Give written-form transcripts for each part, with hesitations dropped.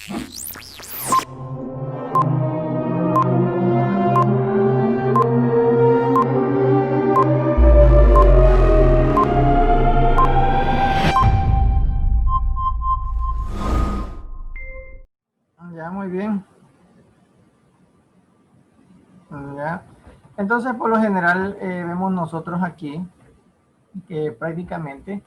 Ya, muy bien. Ya. Entonces, por lo general, vemos nosotros aquí que prácticamente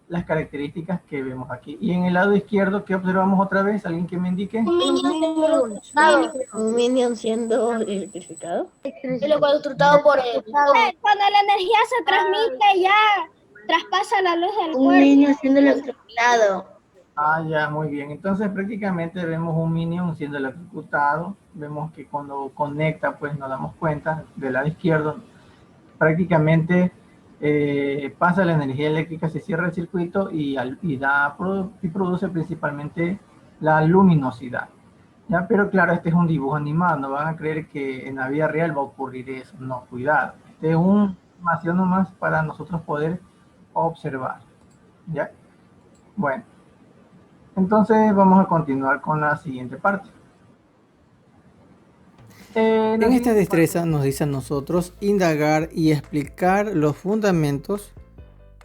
las características que vemos aquí. Y en el lado izquierdo, ¿qué observamos otra vez? ¿Alguien que me indique? Un minion siendo electrificado. Y luego electrocutado por él. Cuando la energía se transmite ya traspasa la luz del Un cuerpo. minion siendo electrocutado. Ah, ya, muy bien. Entonces prácticamente vemos un minion siendo electrocutado. Vemos que cuando conecta, pues nos damos cuenta del lado izquierdo, prácticamente pasa la energía eléctrica, se cierra el circuito y produce principalmente la luminosidad. ¿Ya? Pero claro, este es un dibujo animado, no van a creer que en la vida real va a ocurrir eso. No, cuidado. Este es una información nomás para nosotros poder observar. ¿Ya? Bueno. Entonces vamos a continuar con la siguiente parte. En esta destreza nos dice a nosotros indagar y explicar los fundamentos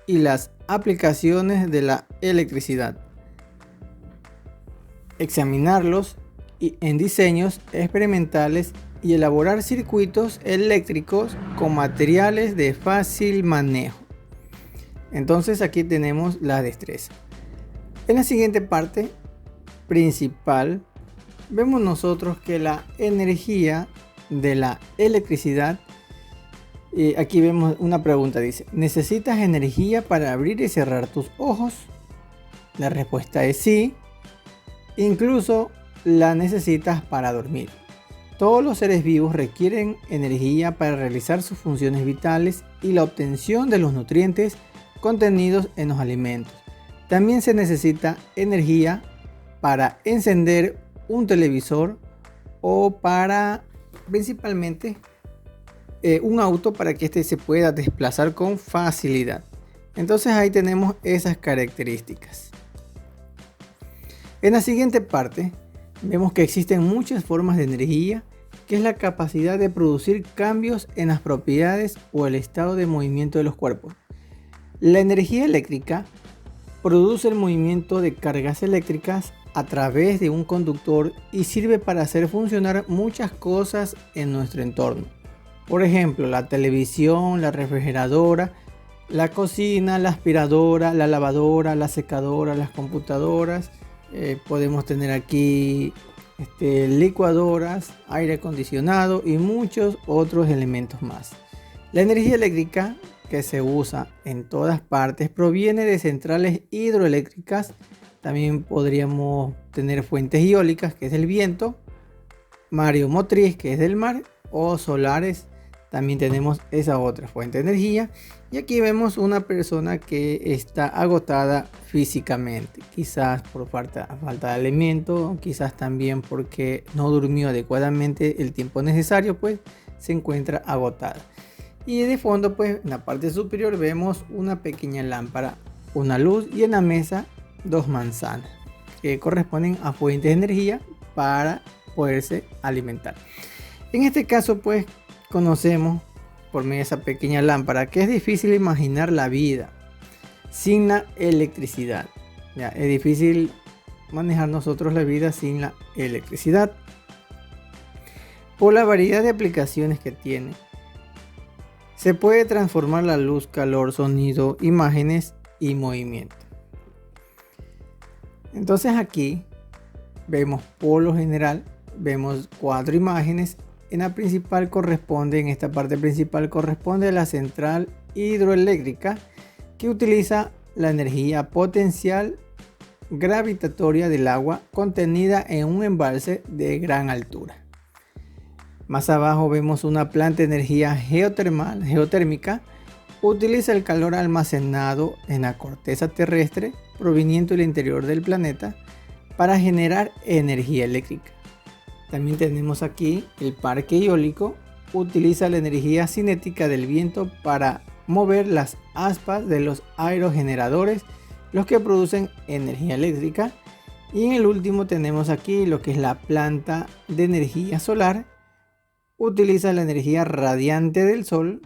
y las aplicaciones de la electricidad. Examinarlos en diseños experimentales y elaborar circuitos eléctricos con materiales de fácil manejo. Entonces aquí tenemos la destreza. En la siguiente parte principal vemos nosotros que la energía de la electricidad, aquí vemos una pregunta, dice: ¿necesitas energía para abrir y cerrar tus ojos? La respuesta es sí, incluso la necesitas para dormir. Todos los seres vivos requieren energía para realizar sus funciones vitales y la obtención de los nutrientes contenidos en los alimentos. También se necesita energía para encender un televisor o para principalmente un auto para que éste se pueda desplazar con facilidad. Entonces ahí tenemos esas características. En la siguiente parte vemos que existen muchas formas de energía, que es la capacidad de producir cambios en las propiedades o el estado de movimiento de los cuerpos. La energía eléctrica produce el movimiento de cargas eléctricas a través de un conductor y sirve para hacer funcionar muchas cosas en nuestro entorno. Por ejemplo, la televisión, la refrigeradora, la cocina, la aspiradora, la lavadora, la secadora, las computadoras. Podemos tener aquí licuadoras, aire acondicionado y muchos otros elementos más. La energía eléctrica, que se usa en todas partes, proviene de centrales hidroeléctricas. También podríamos tener fuentes eólicas, que es el viento, mareomotriz, que es del mar, o solares. También tenemos esa otra fuente de energía. Y aquí vemos una persona que está agotada físicamente, quizás por falta de alimento, quizás también porque no durmió adecuadamente el tiempo necesario, pues se encuentra agotada. Y de fondo, pues en la parte superior vemos una pequeña lámpara, una luz y en la mesa dos manzanas que corresponden a fuentes de energía para poderse alimentar. En este caso, pues conocemos por medio de esa pequeña lámpara que es difícil imaginar la vida sin la electricidad. Ya, es difícil manejar nosotros la vida sin la electricidad por la variedad de aplicaciones que tiene. Se puede transformar la luz, calor, sonido, imágenes y movimiento. Entonces aquí vemos, por lo general, vemos 4 imágenes. En esta parte principal corresponde a la central hidroeléctrica, que utiliza la energía potencial gravitatoria del agua contenida en un embalse de gran altura. Más abajo vemos una planta de energía geotérmica. Utiliza el calor almacenado en la corteza terrestre proveniente del interior del planeta para generar energía eléctrica. También tenemos aquí el parque eólico. Utiliza la energía cinética del viento para mover las aspas de los aerogeneradores, los que producen energía eléctrica. Y en el último tenemos aquí lo que es la planta de energía solar. Utiliza la energía radiante del sol.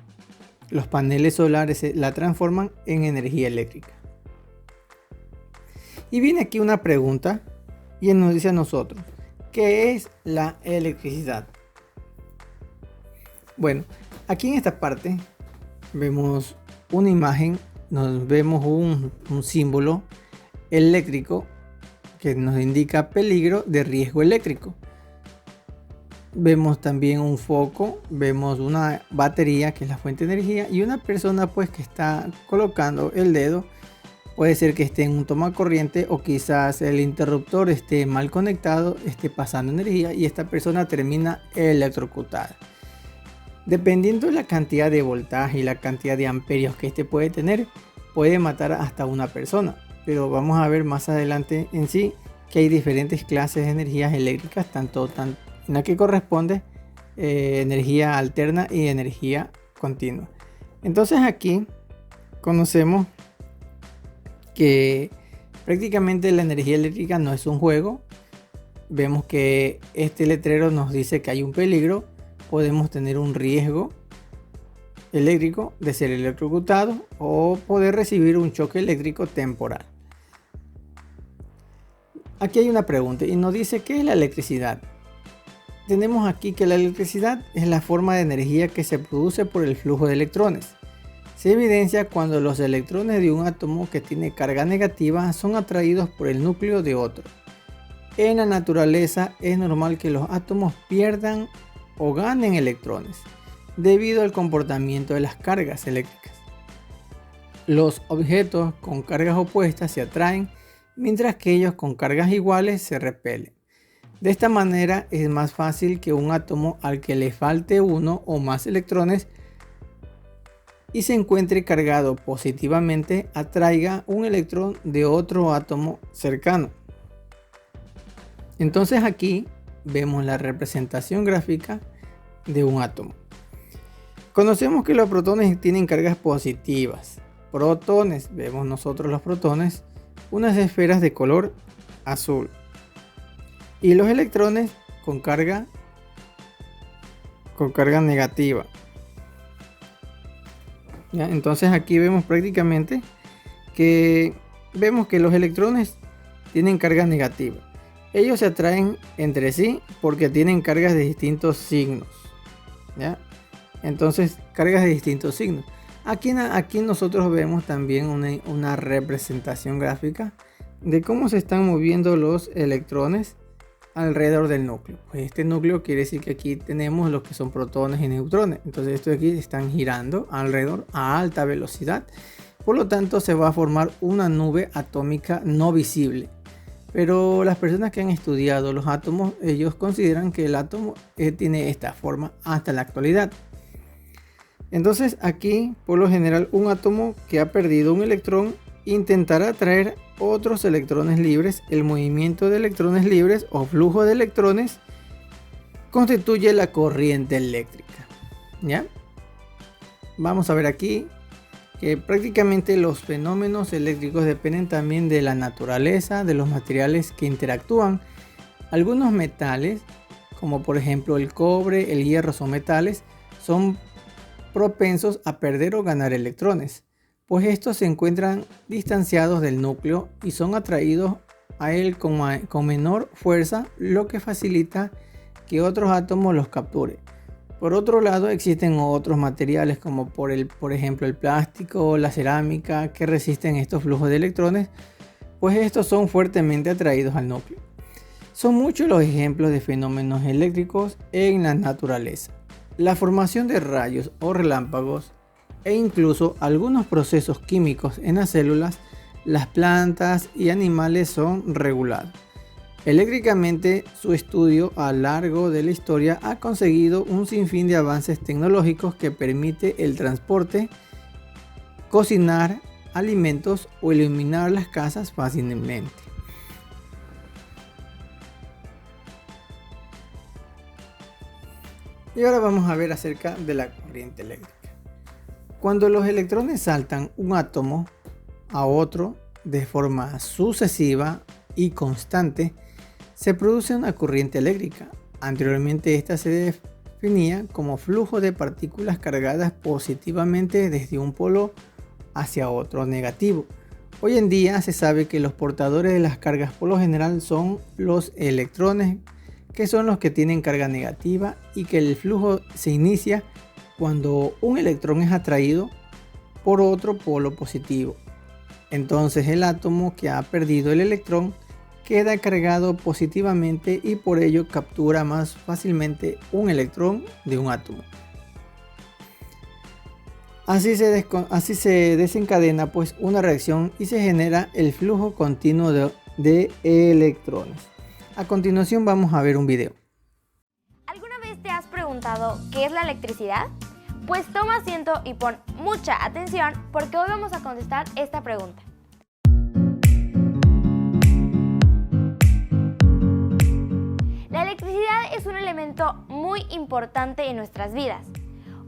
Los paneles solares la transforman en energía eléctrica. Y viene aquí una pregunta y nos dice a nosotros, ¿qué es la electricidad? Bueno, aquí en esta parte vemos una imagen, vemos un símbolo eléctrico que nos indica peligro de riesgo eléctrico. Vemos también un foco, vemos una batería que es la fuente de energía y una persona pues que está colocando el dedo. Puede ser que esté en un tomacorriente o quizás el interruptor esté mal conectado, esté pasando energía y esta persona termina electrocutada. Dependiendo de la cantidad de voltaje y la cantidad de amperios que este puede tener, puede matar hasta una persona. Pero vamos a ver más adelante en sí que hay diferentes clases de energías eléctricas, tanto en la que corresponde energía alterna y energía continua. Entonces aquí conocemos que prácticamente la energía eléctrica no es un juego. Vemos que este letrero nos dice que hay un peligro. Podemos tener un riesgo eléctrico de ser electrocutado o poder recibir un choque eléctrico temporal. Aquí hay una pregunta y nos dice ¿qué es la electricidad? Tenemos aquí que la electricidad es la forma de energía que se produce por el flujo de electrones. Se evidencia cuando los electrones de un átomo que tiene carga negativa son atraídos por el núcleo de otro. En la naturaleza es normal que los átomos pierdan o ganen electrones debido al comportamiento de las cargas eléctricas. Los objetos con cargas opuestas se atraen mientras que ellos con cargas iguales se repelen. De esta manera es más fácil que un átomo al que le falte uno o más electrones y se encuentre cargado positivamente atraiga un electrón de otro átomo cercano. Entonces aquí vemos la representación gráfica de un átomo. Conocemos que los protones tienen cargas positivas. Protones, vemos nosotros los protones, unas esferas de color azul. Y los electrones con carga negativa. ¿Ya? Entonces aquí vemos prácticamente que los electrones tienen cargas negativas. Ellos se atraen entre sí porque tienen cargas de distintos signos. ¿Ya? Entonces, cargas de distintos signos. Aquí nosotros vemos también una representación gráfica de cómo se están moviendo los electrones alrededor del núcleo. Pues este núcleo quiere decir que aquí tenemos los que son protones y neutrones. Entonces estos aquí están girando alrededor a alta velocidad. Por lo tanto se va a formar una nube atómica no visible. Pero las personas que han estudiado los átomos, ellos consideran que el átomo tiene esta forma hasta la actualidad. Entonces aquí, por lo general, un átomo que ha perdido un electrón intentará atraer otros electrones libres. El movimiento de electrones libres o flujo de electrones constituye la corriente eléctrica. ¿Ya? Vamos a ver aquí que prácticamente los fenómenos eléctricos dependen también de la naturaleza de los materiales que interactúan. Algunos metales, como por ejemplo el cobre, el hierro, son metales, son propensos a perder o ganar electrones, pues estos se encuentran distanciados del núcleo y son atraídos a él con menor fuerza, lo que facilita que otros átomos los capturen. Por otro lado, existen otros materiales como por ejemplo el plástico o la cerámica que resisten estos flujos de electrones, pues estos son fuertemente atraídos al núcleo. Son muchos los ejemplos de fenómenos eléctricos en la naturaleza. La formación de rayos o relámpagos e incluso algunos procesos químicos en las células, las plantas y animales son regulados. Eléctricamente, su estudio a lo largo de la historia ha conseguido un sinfín de avances tecnológicos que permite el transporte, cocinar alimentos o iluminar las casas fácilmente. Y ahora vamos a ver acerca de la corriente eléctrica. Cuando los electrones saltan un átomo a otro de forma sucesiva y constante, se produce una corriente eléctrica. Anteriormente esta se definía como flujo de partículas cargadas positivamente desde un polo hacia otro negativo. Hoy en día se sabe que los portadores de las cargas por lo general son los electrones, que son los que tienen carga negativa, y que el flujo se inicia cuando un electrón es atraído por otro polo positivo. Entonces el átomo que ha perdido el electrón queda cargado positivamente y por ello captura más fácilmente un electrón de un átomo. Así se desencadena pues una reacción y se genera el flujo continuo de electrones. A continuación vamos a ver un video. ¿Alguna vez te has preguntado qué es la electricidad? Pues toma asiento y pon mucha atención porque hoy vamos a contestar esta pregunta. La electricidad es un elemento muy importante en nuestras vidas.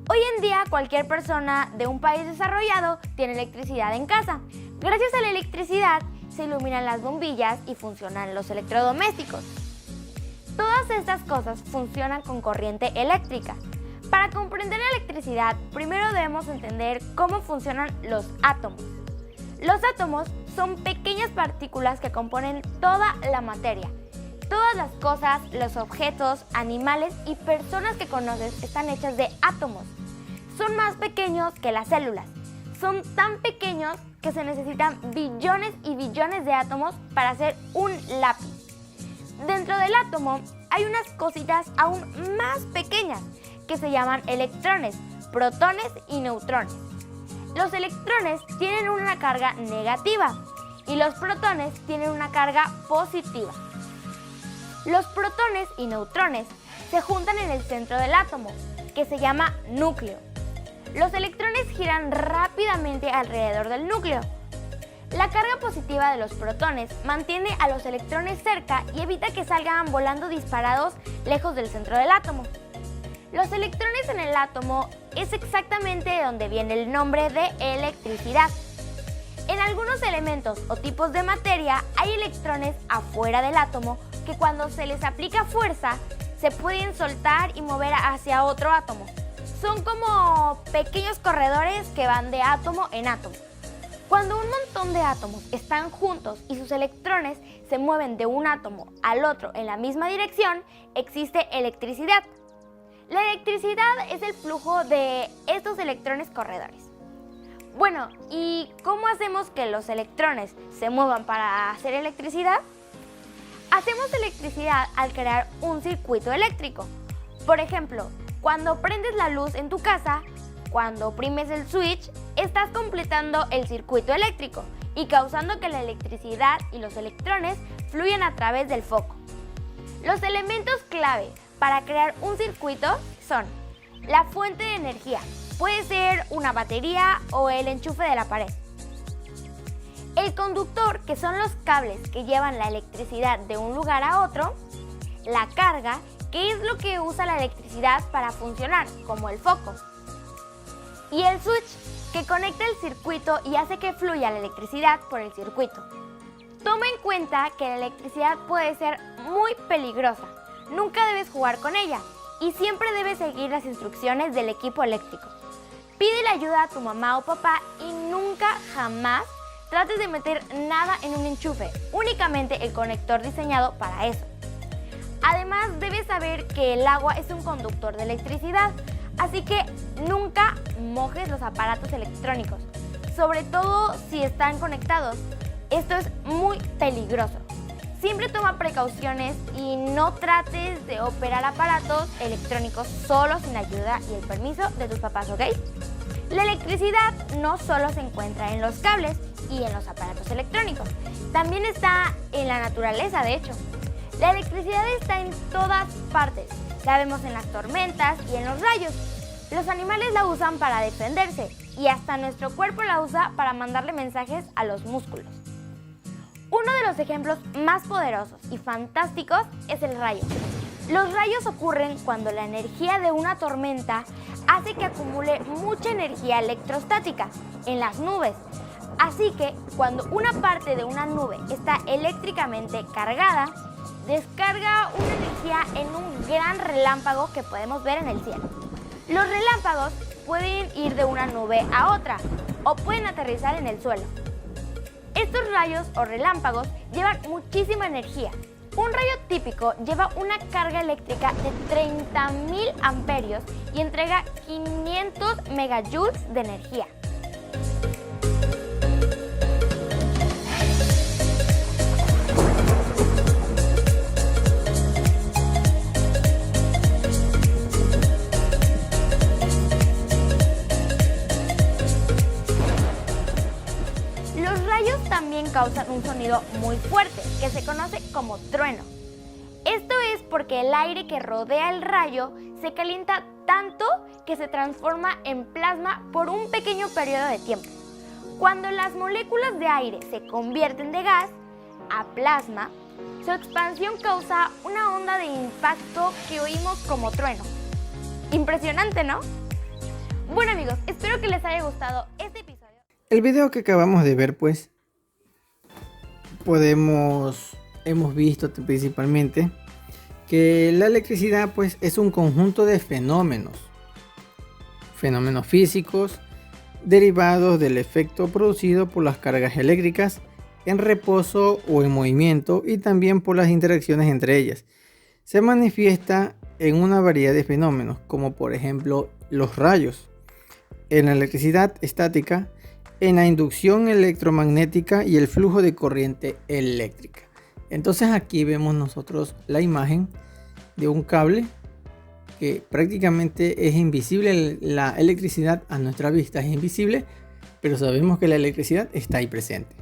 Hoy en día cualquier persona de un país desarrollado tiene electricidad en casa. Gracias a la electricidad se iluminan las bombillas y funcionan los electrodomésticos. Todas estas cosas funcionan con corriente eléctrica. Para comprender la electricidad, primero debemos entender cómo funcionan los átomos. Los átomos son pequeñas partículas que componen toda la materia. Todas las cosas, los objetos, animales y personas que conoces están hechas de átomos. Son más pequeños que las células. Son tan pequeños que se necesitan billones y billones de átomos para hacer un lápiz. Dentro del átomo hay unas cositas aún más pequeñas que se llaman electrones, protones y neutrones. Los electrones tienen una carga negativa y los protones tienen una carga positiva. Los protones y neutrones se juntan en el centro del átomo, que se llama núcleo. Los electrones giran rápidamente alrededor del núcleo. La carga positiva de los protones mantiene a los electrones cerca y evita que salgan volando disparados lejos del centro del átomo. Los electrones en el átomo es exactamente de donde viene el nombre de electricidad. En algunos elementos o tipos de materia hay electrones afuera del átomo que cuando se les aplica fuerza se pueden soltar y mover hacia otro átomo. Son como pequeños corredores que van de átomo en átomo. Cuando un montón de átomos están juntos y sus electrones se mueven de un átomo al otro en la misma dirección, existe electricidad. La electricidad es el flujo de estos electrones corredores. Bueno, ¿y cómo hacemos que los electrones se muevan para hacer electricidad? Hacemos electricidad al crear un circuito eléctrico. Por ejemplo, cuando prendes la luz en tu casa, cuando oprimes el switch, estás completando el circuito eléctrico y causando que la electricidad y los electrones fluyan a través del foco. Los elementos clave para crear un circuito son la fuente de energía, puede ser una batería o el enchufe de la pared. El conductor, que son los cables que llevan la electricidad de un lugar a otro. La carga, que es lo que usa la electricidad para funcionar, como el foco. Y el switch, que conecta el circuito y hace que fluya la electricidad por el circuito. Toma en cuenta que la electricidad puede ser muy peligrosa. Nunca debes jugar con ella y siempre debes seguir las instrucciones del equipo eléctrico. Pídele ayuda a tu mamá o papá y nunca, jamás trates de meter nada en un enchufe, únicamente el conector diseñado para eso. Además, debes saber que el agua es un conductor de electricidad, así que nunca mojes los aparatos electrónicos, sobre todo si están conectados. Esto es muy peligroso. Siempre toma precauciones y no trates de operar aparatos electrónicos solo sin ayuda y el permiso de tus papás, ¿ok? La electricidad no solo se encuentra en los cables y en los aparatos electrónicos, también está en la naturaleza, de hecho. La electricidad está en todas partes, la vemos en las tormentas y en los rayos. Los animales la usan para defenderse y hasta nuestro cuerpo la usa para mandarle mensajes a los músculos. Uno de los ejemplos más poderosos y fantásticos es el rayo. Los rayos ocurren cuando la energía de una tormenta hace que acumule mucha energía electrostática en las nubes. Así que cuando una parte de una nube está eléctricamente cargada, descarga una energía en un gran relámpago que podemos ver en el cielo. Los relámpagos pueden ir de una nube a otra o pueden aterrizar en el suelo. Estos rayos o relámpagos llevan muchísima energía. Un rayo típico lleva una carga eléctrica de 30.000 amperios y entrega 500 megajoules de energía. También causan un sonido muy fuerte que se conoce como trueno. Esto es porque el aire que rodea el rayo se calienta tanto que se transforma en plasma por un pequeño periodo de tiempo. Cuando las moléculas de aire se convierten de gas a plasma, su expansión causa una onda de impacto que oímos como trueno. Impresionante, ¿no? Bueno amigos, espero que les haya gustado este episodio. El video que acabamos de ver, pues, hemos visto principalmente que la electricidad pues es un conjunto de fenómenos físicos derivados del efecto producido por las cargas eléctricas en reposo o en movimiento y también por las interacciones entre ellas. Se manifiesta en una variedad de fenómenos como por ejemplo los rayos, en la electricidad estática, en la inducción electromagnética y el flujo de corriente eléctrica. Entonces aquí vemos nosotros la imagen de un cable que prácticamente es invisible. La electricidad a nuestra vista es invisible, pero sabemos que la electricidad está ahí presente.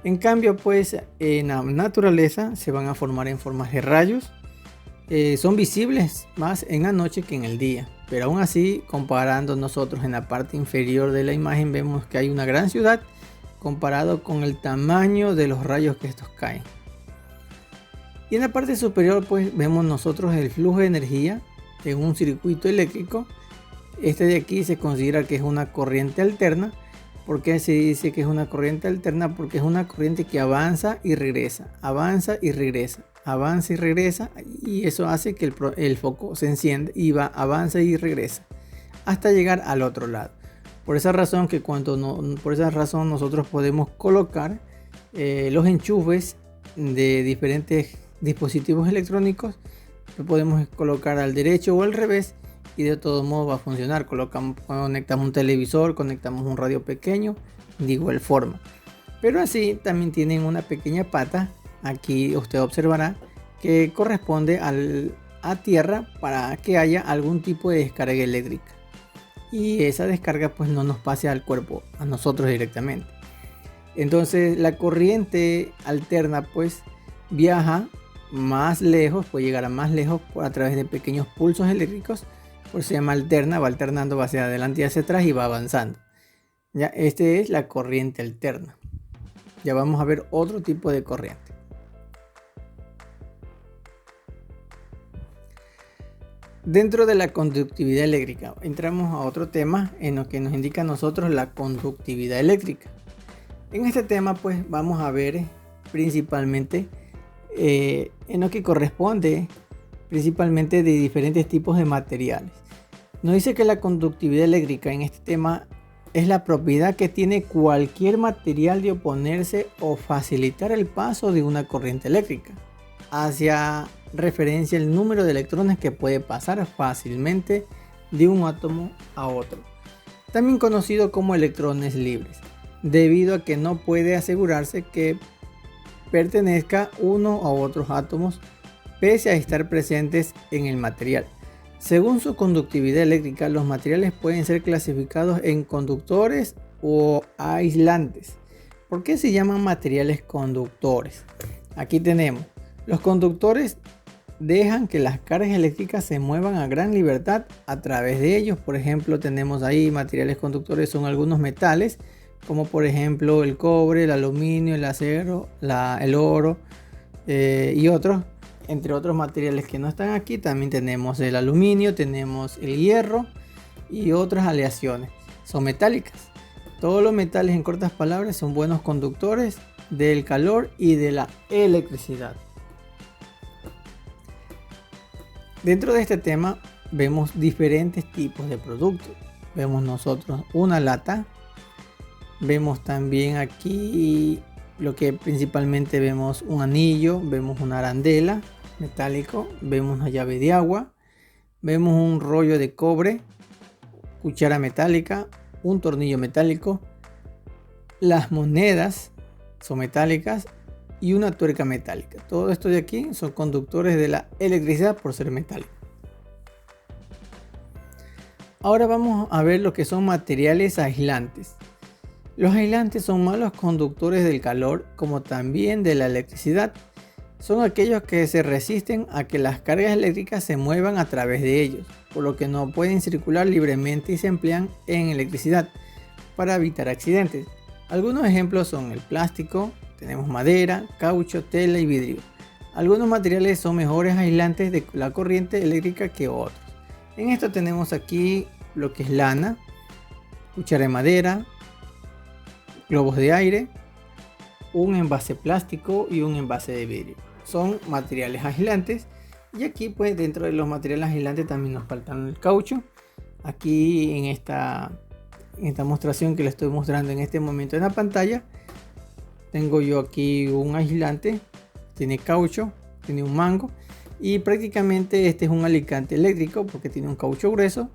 En cambio, pues en la naturaleza se van a formar en formas de rayos. Son visibles más en la noche que en el día. Pero aún así, comparando nosotros en la parte inferior de la imagen, vemos que hay una gran ciudad comparado con el tamaño de los rayos que estos caen. Y en la parte superior, pues vemos nosotros el flujo de energía en un circuito eléctrico. Este de aquí se considera que es una corriente alterna. ¿Por qué se dice que es una corriente alterna? Porque es una corriente que avanza y regresa, avanza y regresa, avanza y regresa, y eso hace que el foco se encienda y avanza y regresa hasta llegar al otro lado. Por esa razón nosotros podemos colocar los enchufes de diferentes dispositivos electrónicos. Lo podemos colocar al derecho o al revés y de todos modos va a funcionar. Conectamos un televisor, conectamos un radio pequeño de igual forma. Pero así también tienen una pequeña pata. Aquí usted observará que corresponde a tierra para que haya algún tipo de descarga eléctrica. Y esa descarga pues no nos pase al cuerpo, a nosotros directamente. Entonces la corriente alterna pues viaja más lejos, puede llegar a más lejos a través de pequeños pulsos eléctricos. Por eso se llama alterna, va alternando, va hacia adelante y hacia atrás y va avanzando. Ya, esta es la corriente alterna. Ya vamos a ver otro tipo de corriente. Dentro de la conductividad eléctrica, entramos a otro tema en lo que nos indica a nosotros la conductividad eléctrica. En este tema, pues vamos a ver principalmente en lo que corresponde principalmente de diferentes tipos de materiales. Nos dice que la conductividad eléctrica en este tema es la propiedad que tiene cualquier material de oponerse o facilitar el paso de una corriente eléctrica, hacia referencia el número de electrones que puede pasar fácilmente de un átomo a otro, también conocido como electrones libres, debido a que no puede asegurarse que pertenezca uno a otros átomos pese a estar presentes en el material. Según su conductividad eléctrica, los materiales pueden ser clasificados en conductores o aislantes. ¿Por qué se llaman materiales conductores? Aquí tenemos, los conductores dejan que las cargas eléctricas se muevan a gran libertad a través de ellos. Por ejemplo, tenemos ahí materiales conductores, son algunos metales, como por ejemplo el cobre, el aluminio, el acero, el oro y otros. Entre otros materiales que no están aquí, también tenemos el aluminio, tenemos el hierro y otras aleaciones. Son metálicas. todos los metales, en cortas palabras, son buenos conductores del calor y de la electricidad. Dentro de este tema vemos diferentes tipos de productos. Vemos nosotros una lata. Vemos también aquí lo que principalmente vemos un anillo, vemos una arandela metálico, vemos una llave de agua, vemos un rollo de cobre, cuchara metálica, un tornillo metálico, las monedas son metálicas y una tuerca metálica. Todo esto de aquí son conductores de la electricidad por ser metálicos. Ahora vamos a ver lo que son materiales aislantes. Los aislantes son malos conductores del calor como también de la electricidad. Son aquellos que se resisten a que las cargas eléctricas se muevan a través de ellos, por lo que no pueden circular libremente y se emplean en electricidad para evitar accidentes. Algunos ejemplos son el plástico, tenemos madera, caucho, tela y vidrio. Algunos materiales son mejores aislantes de la corriente eléctrica que otros. En esto tenemos aquí lo que es lana, cuchara de madera, globos de aire, un envase plástico y un envase de vidrio. Son materiales aislantes. Y aquí pues dentro de los materiales aislantes también nos faltan el caucho. Aquí en esta demostración que le estoy mostrando en este momento en la pantalla, tengo yo aquí un aislante, tiene caucho, tiene un mango y prácticamente este es un alicate eléctrico porque tiene un caucho grueso,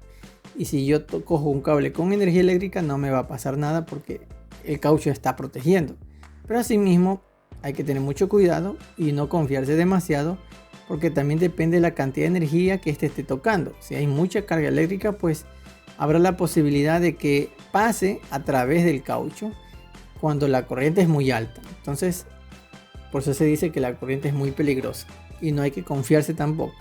y si yo cojo un cable con energía eléctrica no me va a pasar nada porque el caucho está protegiendo. Pero asimismo hay que tener mucho cuidado y no confiarse demasiado, porque también depende de la cantidad de energía que este esté tocando. Si hay mucha carga eléctrica, pues habrá la posibilidad de que pase a través del caucho cuando la corriente es muy alta. Entonces, por eso se dice que la corriente es muy peligrosa y no hay que confiarse tampoco.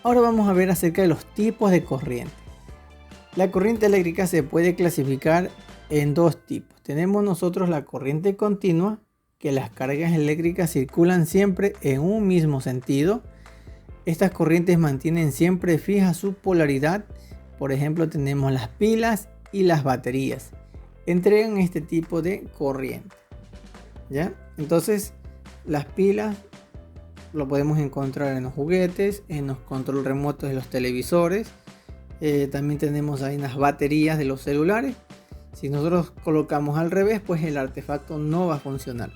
Ahora vamos a ver acerca de los tipos de corriente. La corriente eléctrica se puede clasificar en dos tipos. Tenemos nosotros la corriente continua, que las cargas eléctricas circulan siempre en un mismo sentido. Estas corrientes mantienen siempre fija su polaridad. Por ejemplo, tenemos las pilas y las baterías. Entregan este tipo de corriente. ¿Ya? Entonces, las pilas lo podemos encontrar en los juguetes, en los control remotos de los televisores. También tenemos ahí las baterías de los celulares. Si nosotros colocamos al revés, pues el artefacto no va a funcionar,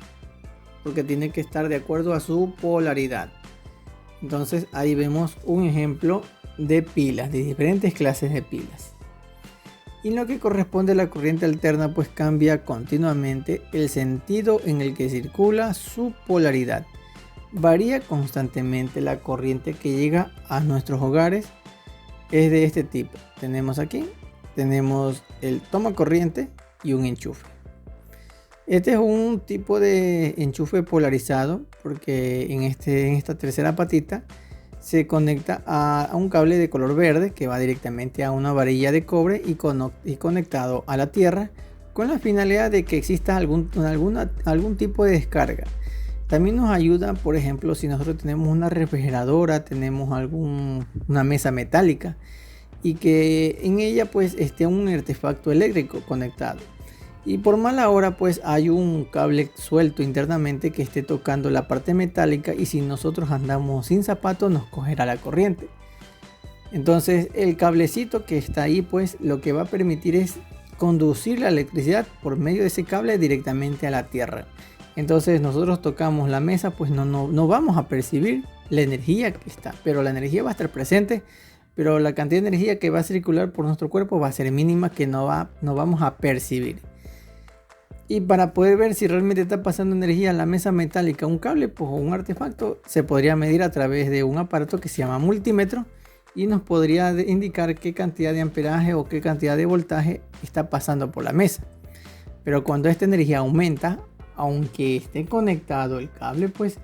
porque tiene que estar de acuerdo a su polaridad. Entonces ahí vemos un ejemplo de pilas, de diferentes clases de pilas. Y en lo que corresponde a la corriente alterna, pues cambia continuamente el sentido en el que circula su polaridad. Varía constantemente la corriente que llega a nuestros hogares. Es de este tipo. Tenemos aquí, tenemos el toma corriente y un enchufe. Este es un tipo de enchufe polarizado porque en esta tercera patita se conecta a un cable de color verde que va directamente a una varilla de cobre y conectado a la tierra, con la finalidad de que exista algún tipo de descarga. También nos ayuda, por ejemplo, si nosotros tenemos una refrigeradora, tenemos una mesa metálica y que en ella pues esté un artefacto eléctrico conectado. Y por mala hora pues hay un cable suelto internamente que esté tocando la parte metálica, y si nosotros andamos sin zapatos nos cogerá la corriente. Entonces el cablecito que está ahí pues lo que va a permitir es conducir la electricidad por medio de ese cable directamente a la tierra. Entonces nosotros tocamos la mesa, pues no vamos a percibir la energía que está, pero la energía va a estar presente, pero la cantidad de energía que va a circular por nuestro cuerpo va a ser mínima, que no vamos a percibir. Y para poder ver si realmente está pasando energía a la mesa metálica, un cable pues, o un artefacto, se podría medir a través de un aparato que se llama multímetro y nos podría indicar qué cantidad de amperaje o qué cantidad de voltaje está pasando por la mesa. Pero cuando esta energía aumenta, aunque esté conectado el cable, pues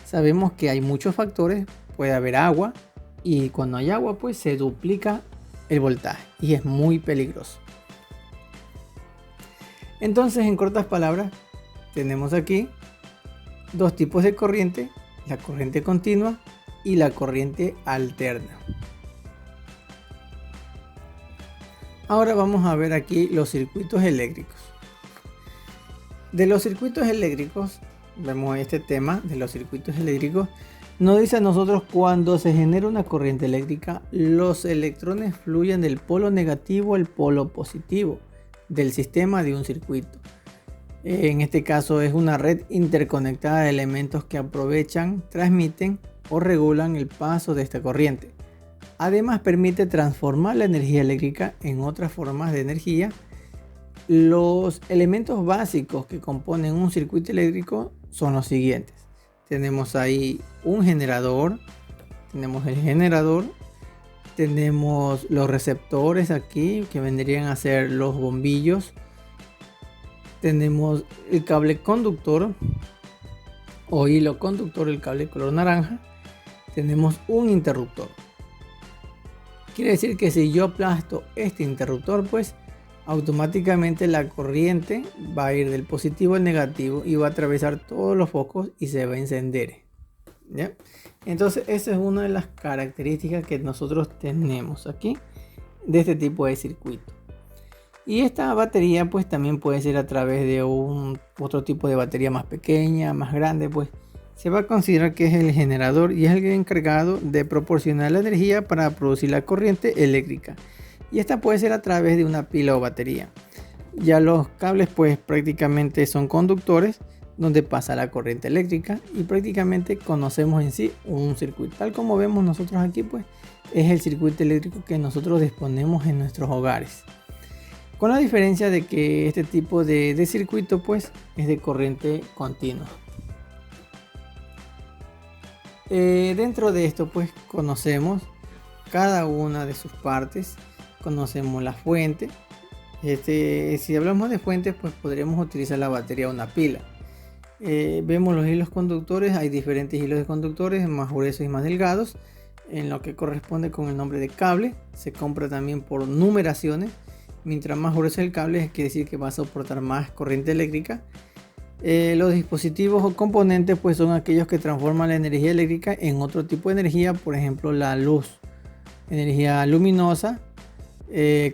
sabemos que hay muchos factores. Puede haber agua, y cuando hay agua pues se duplica el voltaje y es muy peligroso. Entonces, en cortas palabras, tenemos aquí dos tipos de corriente: la corriente continua y la corriente alterna. Ahora vamos a ver aquí los circuitos eléctricos. De los circuitos eléctricos, vemos este tema de los circuitos eléctricos. Nos dice a nosotros cuando se genera una corriente eléctrica, los electrones fluyen del polo negativo al polo positivo del sistema de un circuito. En este caso es una red interconectada de elementos que aprovechan, transmiten o regulan el paso de esta corriente. Además permite transformar la energía eléctrica en otras formas de energía. Los elementos básicos que componen un circuito eléctrico son los siguientes. Tenemos ahí un generador, tenemos el generador, tenemos los receptores aquí que vendrían a ser los bombillos, tenemos el cable conductor o hilo conductor, el cable color naranja, tenemos un interruptor. Quiere decir que si yo aplasto este interruptor, pues automáticamente la corriente va a ir del positivo al negativo y va a atravesar todos los focos y se va a encender, ¿ya? Entonces esa es una de las características que nosotros tenemos aquí de este tipo de circuito. Y esta batería pues también puede ser a través de otro tipo de batería más pequeña, más grande, pues se va a considerar que es el generador y es el encargado de proporcionar la energía para producir la corriente eléctrica. Y esta puede ser a través de una pila o batería. Ya los cables pues prácticamente son conductores donde pasa la corriente eléctrica y prácticamente conocemos en sí un circuito. Tal como vemos nosotros aquí pues es el circuito eléctrico que nosotros disponemos en nuestros hogares. Con la diferencia de que este tipo de circuito pues es de corriente continua. Dentro de esto pues conocemos cada una de sus partes. Conocemos la fuente. Si hablamos de fuentes pues podríamos utilizar la batería o una pila. Vemos los hilos conductores. Hay diferentes hilos de conductores, más gruesos y más delgados, en lo que corresponde con el nombre de cable. Se compra también por numeraciones. Mientras más grueso el cable quiere decir que va a soportar más corriente eléctrica. Los dispositivos o componentes pues son aquellos que transforman la energía eléctrica en otro tipo de energía. Por ejemplo la luz, energía luminosa,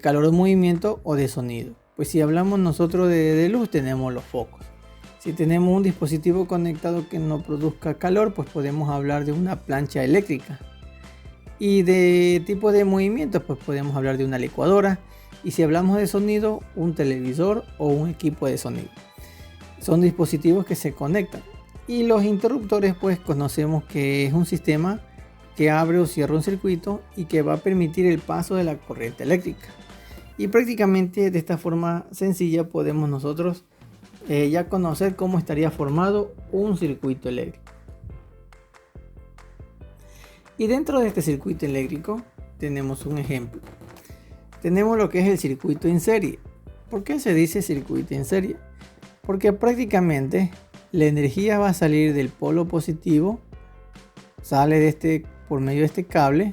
calor de movimiento o de sonido. Pues si hablamos nosotros de luz, tenemos los focos. Si tenemos un dispositivo conectado que no produzca calor, pues podemos hablar de una plancha eléctrica. Y de tipo de movimiento, pues podemos hablar de una licuadora. Y si hablamos de sonido, un televisor o un equipo de sonido. Son dispositivos que se conectan. Y los interruptores, pues conocemos que es un sistema que abre o cierra un circuito y que va a permitir el paso de la corriente eléctrica. Y prácticamente de esta forma sencilla podemos nosotros ya conocer cómo estaría formado un circuito eléctrico. Y dentro de este circuito eléctrico tenemos un ejemplo. Tenemos lo que es el circuito en serie. ¿Por qué se dice circuito en serie? Porque prácticamente la energía va a salir del polo positivo, sale por medio de este cable,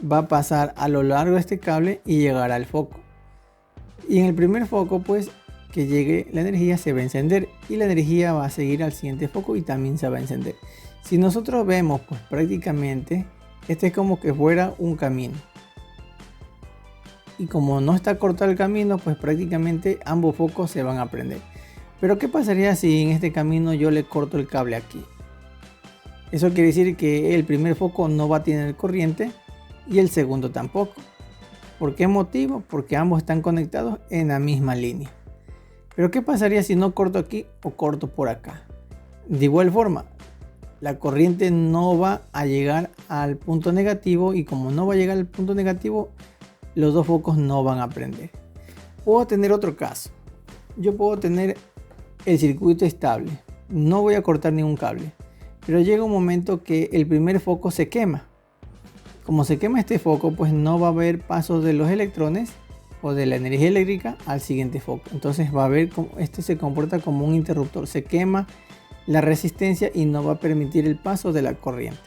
va a pasar a lo largo de este cable y llegará al foco. Y en el primer foco pues que llegue la energía se va a encender y la energía va a seguir al siguiente foco y también se va a encender. Si nosotros vemos pues prácticamente este es como que fuera un camino. Y como no está cortado el camino pues prácticamente ambos focos se van a prender. Pero ¿qué pasaría si en este camino yo le corto el cable aquí? Eso quiere decir que el primer foco no va a tener corriente y el segundo tampoco. ¿Por qué motivo? Porque ambos están conectados en la misma línea. Pero ¿qué pasaría si no corto aquí o corto por acá? De igual forma, la corriente no va a llegar al punto negativo y como no va a llegar al punto negativo, los dos focos no van a prender. Puedo tener otro caso. Yo puedo tener el circuito estable. No voy a cortar ningún cable. Pero llega un momento que el primer foco se quema. Como se quema este foco, pues no va a haber pasos de los electrones o de la energía eléctrica al siguiente foco. Entonces va a haber como este se comporta como un interruptor. Se quema la resistencia y no va a permitir el paso de la corriente.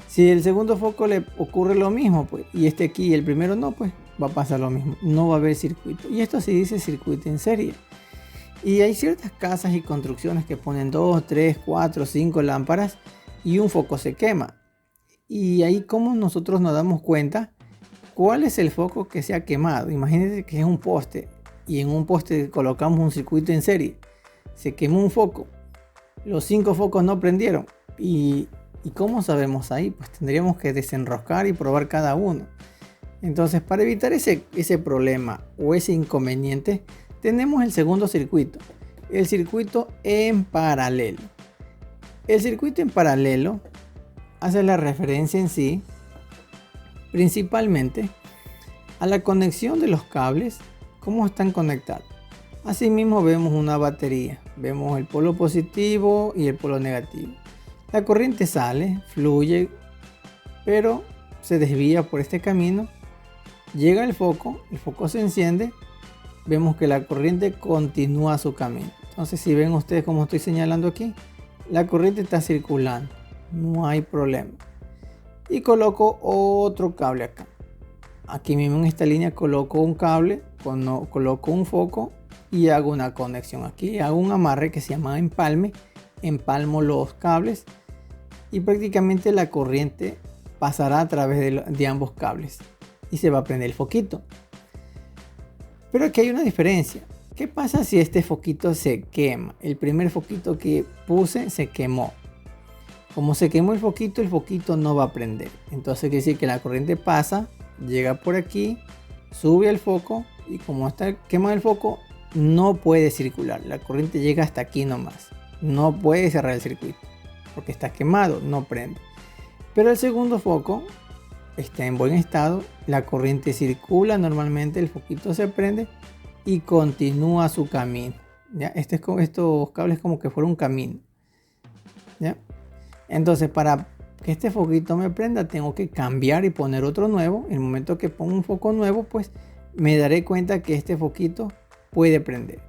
Si el segundo foco le ocurre lo mismo, pues, y este aquí y el primero no, pues va a pasar lo mismo. No va a haber circuito. Y esto se dice circuito en serie. Y hay ciertas casas y construcciones que ponen 2, 3, 4, 5 lámparas y un foco se quema. Y ahí como nosotros nos damos cuenta ¿cuál es el foco que se ha quemado? Imagínense que es un poste y en un poste colocamos un circuito en serie. Se quemó un foco. Los 5 focos no prendieron. ¿Y cómo sabemos ahí? Pues tendríamos que desenroscar y probar cada uno. Entonces, para evitar ese problema o ese inconveniente, tenemos el segundo circuito. El circuito en paralelo. El circuito en paralelo hace la referencia en sí principalmente a la conexión de los cables, cómo están conectados. Asimismo vemos una batería, vemos el polo positivo y el polo negativo. La corriente sale, fluye, pero se desvía por este camino, llega el foco se enciende, vemos que la corriente continúa su camino. Entonces, si ven ustedes como estoy señalando aquí, la corriente está circulando, no hay problema. Y coloco otro cable acá. Aquí mismo en esta línea coloco un cable, coloco un foco y hago una conexión. Aquí hago un amarre que se llama empalme, empalmo los cables y prácticamente la corriente pasará a través de ambos cables y se va a prender el foquito. Pero aquí hay una diferencia. ¿Qué pasa si este foquito se quema? El primer foquito que puse se quemó. Como se quemó el foquito no va a prender. Entonces quiere decir que la corriente pasa, llega por aquí, sube al foco y como está quemado el foco, no puede circular. La corriente llega hasta aquí nomás. No puede cerrar el circuito porque está quemado, no prende. Pero el segundo foco está en buen estado, la corriente circula normalmente, el foquito se prende y continúa su camino. ¿Ya? Estos cables como que fuera un camino. ¿Ya? Entonces, para que este foquito me prenda, tengo que cambiar y poner otro nuevo. En el momento que pongo un foco nuevo, pues me daré cuenta que este foquito puede prender.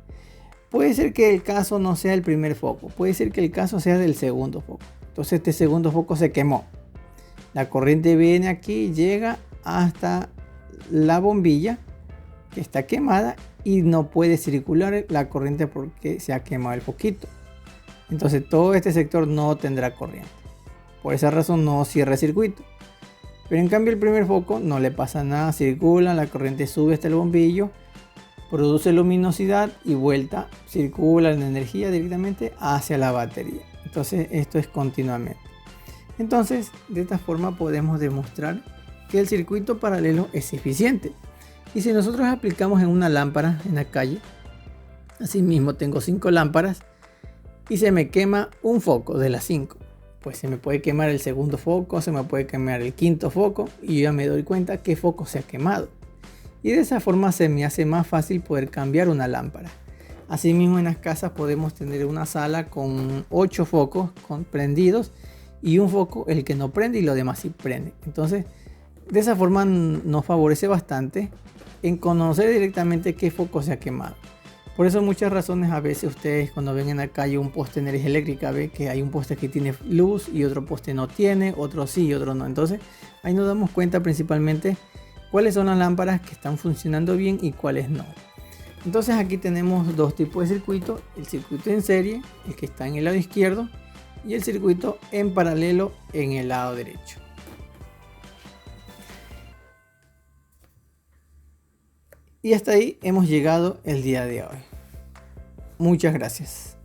Puede ser que el caso no sea el primer foco, puede ser que el caso sea del segundo foco. Entonces este segundo foco se quemó. La corriente viene aquí, llega hasta la bombilla que está quemada y no puede circular la corriente porque se ha quemado el foquito. Entonces todo este sector no tendrá corriente. Por esa razón no cierra el circuito. Pero en cambio el primer foco no le pasa nada, circula, la corriente sube hasta el bombillo, produce luminosidad y vuelta, circula la energía directamente hacia la batería. Entonces esto es continuamente. Entonces de esta forma podemos demostrar que el circuito paralelo es eficiente. Y si nosotros aplicamos en una lámpara en la calle, asimismo tengo 5 lámparas y se me quema un foco de las 5. Pues se me puede quemar el segundo foco, se me puede quemar el quinto foco y yo ya me doy cuenta qué foco se ha quemado. Y de esa forma se me hace más fácil poder cambiar una lámpara. Asimismo en las casas podemos tener una sala con 8 focos prendidos y un foco el que no prende y lo demás sí prende. Entonces de esa forma nos favorece bastante en conocer directamente qué foco se ha quemado. Por eso muchas razones a veces ustedes cuando ven en la calle un poste de energía eléctrica ven que hay un poste que tiene luz y otro poste no tiene, otro sí y otro no. Entonces ahí nos damos cuenta principalmente cuáles son las lámparas que están funcionando bien y cuáles no. Entonces aquí tenemos dos tipos de circuitos, el circuito en serie, el que está en el lado izquierdo, y el circuito en paralelo en el lado derecho. Y hasta ahí hemos llegado el día de hoy. Muchas gracias.